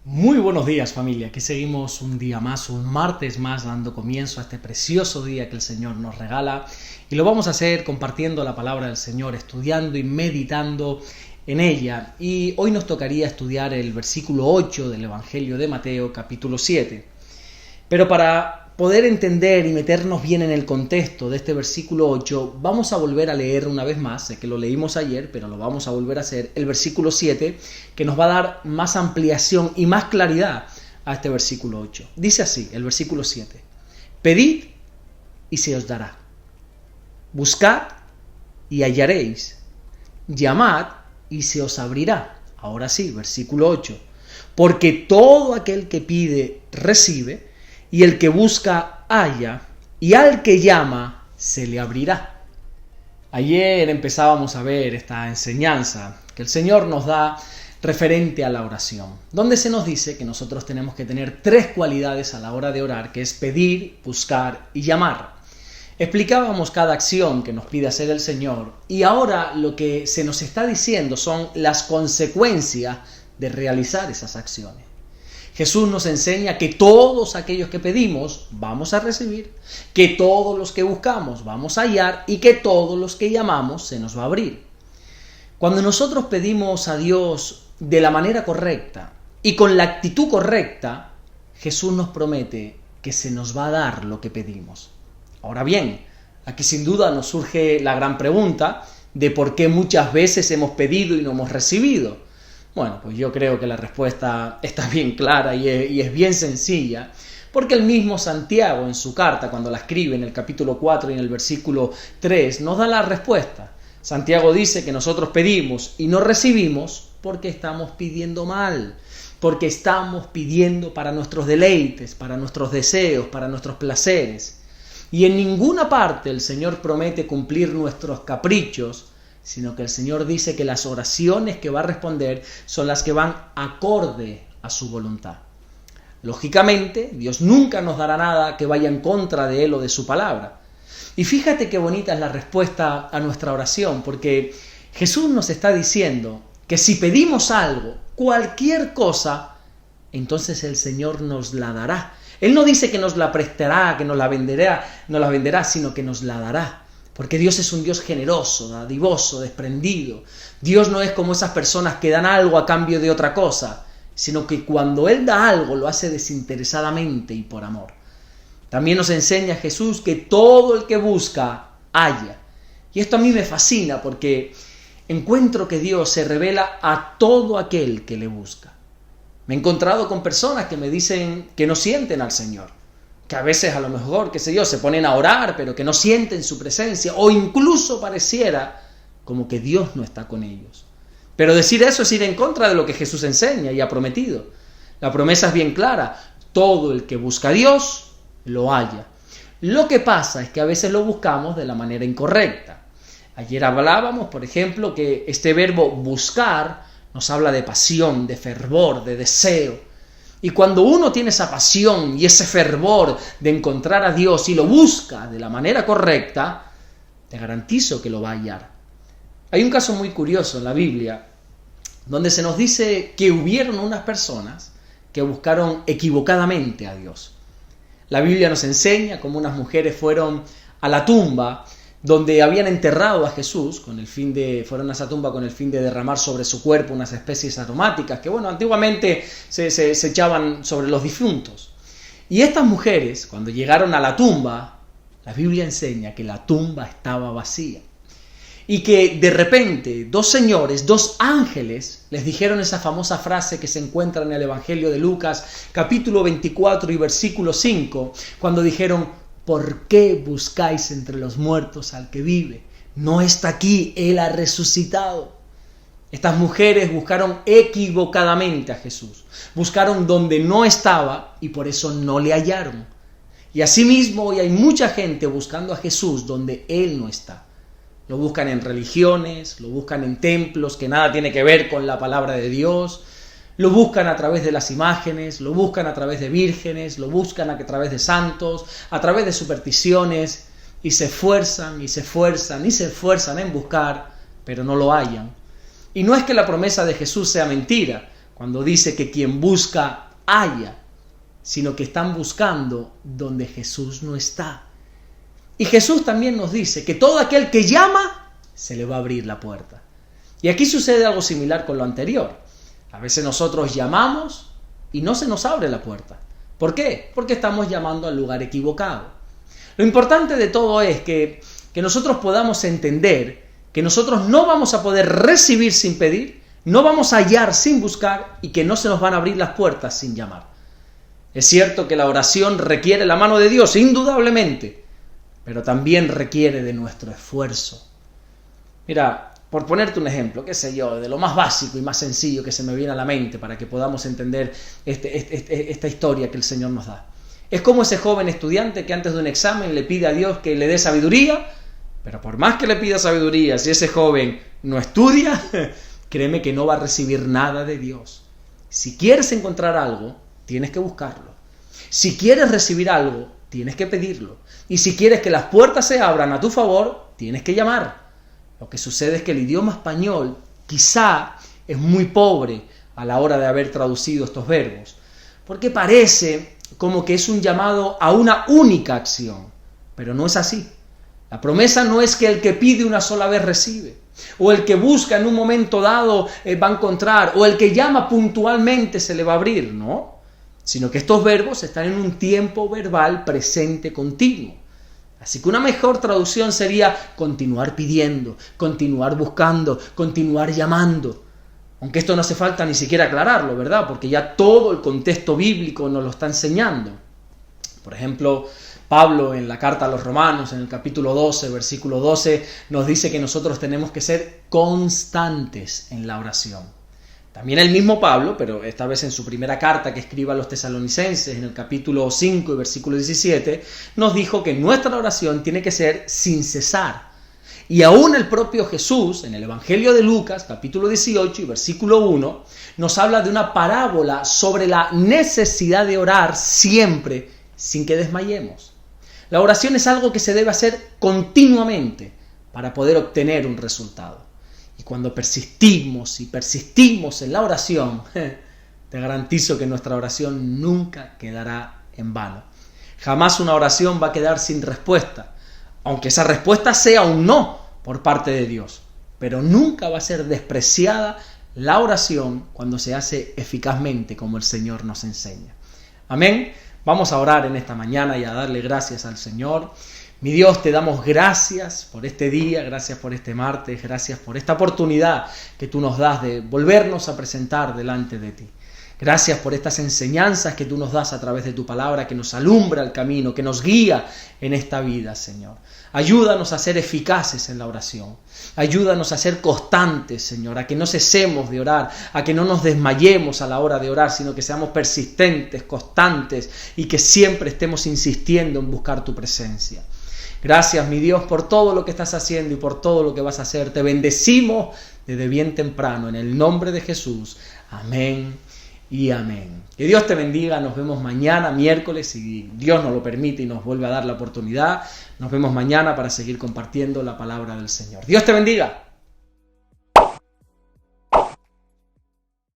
Muy buenos días, familia. Aquí seguimos un día más, un martes más, dando comienzo a este precioso día que el Señor nos regala, y lo vamos a hacer compartiendo la palabra del Señor, estudiando y meditando en ella. Y hoy nos tocaría estudiar el versículo 8 del Evangelio de Mateo, capítulo 7. Pero para poder entender y meternos bien en el contexto de este versículo 8, vamos a volver a leer una vez más, sé que lo leímos ayer, pero lo vamos a volver a hacer, el versículo 7, que nos va a dar más ampliación y más claridad a este versículo 8. Dice así, el versículo 7, pedid y se os dará, buscad y hallaréis, llamad y se os abrirá. Ahora sí, versículo 8, porque todo aquel que pide, recibe, y el que busca, halla, y al que llama, se le abrirá. Ayer empezábamos a ver esta enseñanza que el Señor nos da referente a la oración, donde se nos dice que nosotros tenemos que tener 3 cualidades a la hora de orar, que es pedir, buscar y llamar. Explicábamos cada acción que nos pide hacer el Señor, y ahora lo que se nos está diciendo son las consecuencias de realizar esas acciones. Jesús nos enseña que todos aquellos que pedimos vamos a recibir, que todos los que buscamos vamos a hallar y que todos los que llamamos se nos va a abrir. Cuando nosotros pedimos a Dios de la manera correcta y con la actitud correcta, Jesús nos promete que se nos va a dar lo que pedimos. Ahora bien, aquí sin duda nos surge la gran pregunta de por qué muchas veces hemos pedido y no hemos recibido. Bueno, pues yo creo que la respuesta está bien clara y es bien sencilla, porque el mismo Santiago en su carta, cuando la escribe en el capítulo 4 y en el versículo 3, nos da la respuesta. Santiago dice que nosotros pedimos y no recibimos porque estamos pidiendo mal, porque estamos pidiendo para nuestros deleites, para nuestros deseos, para nuestros placeres. Y en ninguna parte el Señor promete cumplir nuestros caprichos, sino que el Señor dice que las oraciones que va a responder son las que van acorde a su voluntad. Lógicamente, Dios nunca nos dará nada que vaya en contra de Él o de su palabra. Y fíjate qué bonita es la respuesta a nuestra oración, porque Jesús nos está diciendo que si pedimos algo, cualquier cosa, entonces el Señor nos la dará. Él no dice que nos la prestará, que nos la venderá, sino que nos la dará. Porque Dios es un Dios generoso, dadivoso, desprendido. Dios no es como esas personas que dan algo a cambio de otra cosa, sino que cuando Él da algo lo hace desinteresadamente y por amor. También nos enseña Jesús que todo el que busca, halla. Y esto a mí me fascina porque encuentro que Dios se revela a todo aquel que le busca. Me he encontrado con personas que me dicen que no sienten al Señor, que a veces a lo mejor, se ponen a orar, pero que no sienten su presencia, o incluso pareciera como que Dios no está con ellos. Pero decir eso es ir en contra de lo que Jesús enseña y ha prometido. La promesa es bien clara: todo el que busca a Dios, lo halla. Lo que pasa es que a veces lo buscamos de la manera incorrecta. Ayer hablábamos, por ejemplo, que este verbo buscar nos habla de pasión, de fervor, de deseo. Y cuando uno tiene esa pasión y ese fervor de encontrar a Dios y lo busca de la manera correcta, te garantizo que lo va a hallar. Hay un caso muy curioso en la Biblia donde se nos dice que hubieron unas personas que buscaron equivocadamente a Dios. La Biblia nos enseña cómo unas mujeres fueron a la tumba donde habían enterrado a Jesús, fueron a esa tumba con el fin de derramar sobre su cuerpo unas especies aromáticas que, antiguamente se echaban sobre los difuntos. Y estas mujeres, cuando llegaron a la tumba, la Biblia enseña que la tumba estaba vacía. Y que de repente 2 ángeles, les dijeron esa famosa frase que se encuentra en el Evangelio de Lucas, capítulo 24 y versículo 5, cuando dijeron: ¿por qué buscáis entre los muertos al que vive? No está aquí, Él ha resucitado. Estas mujeres buscaron equivocadamente a Jesús. Buscaron donde no estaba y por eso no le hallaron. Y asimismo hoy hay mucha gente buscando a Jesús donde Él no está. Lo buscan en religiones, lo buscan en templos que nada tiene que ver con la palabra de Dios. Lo buscan a través de las imágenes, lo buscan a través de vírgenes, lo buscan a través de santos, a través de supersticiones, y se esfuerzan en buscar, pero no lo hallan. Y no es que la promesa de Jesús sea mentira, cuando dice que quien busca, halla, sino que están buscando donde Jesús no está. Y Jesús también nos dice que todo aquel que llama, se le va a abrir la puerta. Y aquí sucede algo similar con lo anterior. A veces nosotros llamamos y no se nos abre la puerta. ¿Por qué? Porque estamos llamando al lugar equivocado. Lo importante de todo es que nosotros podamos entender que nosotros no vamos a poder recibir sin pedir, no vamos a hallar sin buscar y que no se nos van a abrir las puertas sin llamar. Es cierto que la oración requiere la mano de Dios, indudablemente, pero también requiere de nuestro esfuerzo. Mira, por ponerte un ejemplo, qué sé yo, de lo más básico y más sencillo que se me viene a la mente para que podamos entender esta historia que el Señor nos da. Es como ese joven estudiante que antes de un examen le pide a Dios que le dé sabiduría, pero por más que le pida sabiduría, si ese joven no estudia, créeme que no va a recibir nada de Dios. Si quieres encontrar algo, tienes que buscarlo. Si quieres recibir algo, tienes que pedirlo. Y si quieres que las puertas se abran a tu favor, tienes que llamar. Lo que sucede es que el idioma español quizá es muy pobre a la hora de haber traducido estos verbos, porque parece como que es un llamado a una única acción, pero no es así. La promesa no es que el que pide una sola vez recibe, o el que busca en un momento dado va a encontrar, o el que llama puntualmente se le va a abrir, no, sino que estos verbos están en un tiempo verbal presente continuo. Así que una mejor traducción sería continuar pidiendo, continuar buscando, continuar llamando. Aunque esto no hace falta ni siquiera aclararlo, ¿verdad? Porque ya todo el contexto bíblico nos lo está enseñando. Por ejemplo, Pablo en la carta a los Romanos, en el capítulo 12, versículo 12, nos dice que nosotros tenemos que ser constantes en la oración. También el mismo Pablo, pero esta vez en su primera carta que escribe a los tesalonicenses, en el capítulo 5 y versículo 17, nos dijo que nuestra oración tiene que ser sin cesar. Y aún el propio Jesús, en el Evangelio de Lucas, capítulo 18 y versículo 1, nos habla de una parábola sobre la necesidad de orar siempre sin que desmayemos. La oración es algo que se debe hacer continuamente para poder obtener un resultado. Y cuando persistimos en la oración, te garantizo que nuestra oración nunca quedará en vano. Jamás una oración va a quedar sin respuesta, aunque esa respuesta sea un no por parte de Dios. Pero nunca va a ser despreciada la oración cuando se hace eficazmente como el Señor nos enseña. Amén. Vamos a orar en esta mañana y a darle gracias al Señor. Mi Dios, te damos gracias por este día, gracias por este martes, gracias por esta oportunidad que tú nos das de volvernos a presentar delante de ti. Gracias por estas enseñanzas que tú nos das a través de tu palabra, que nos alumbra el camino, que nos guía en esta vida, Señor. Ayúdanos a ser eficaces en la oración. Ayúdanos a ser constantes, Señor, a que no cesemos de orar, a que no nos desmayemos a la hora de orar, sino que seamos persistentes, constantes y que siempre estemos insistiendo en buscar tu presencia. Gracias, mi Dios, por todo lo que estás haciendo y por todo lo que vas a hacer. Te bendecimos desde bien temprano, en el nombre de Jesús. Amén y amén. Que Dios te bendiga. Nos vemos mañana, miércoles, si Dios nos lo permite y nos vuelve a dar la oportunidad. Nos vemos mañana para seguir compartiendo la palabra del Señor. Dios te bendiga.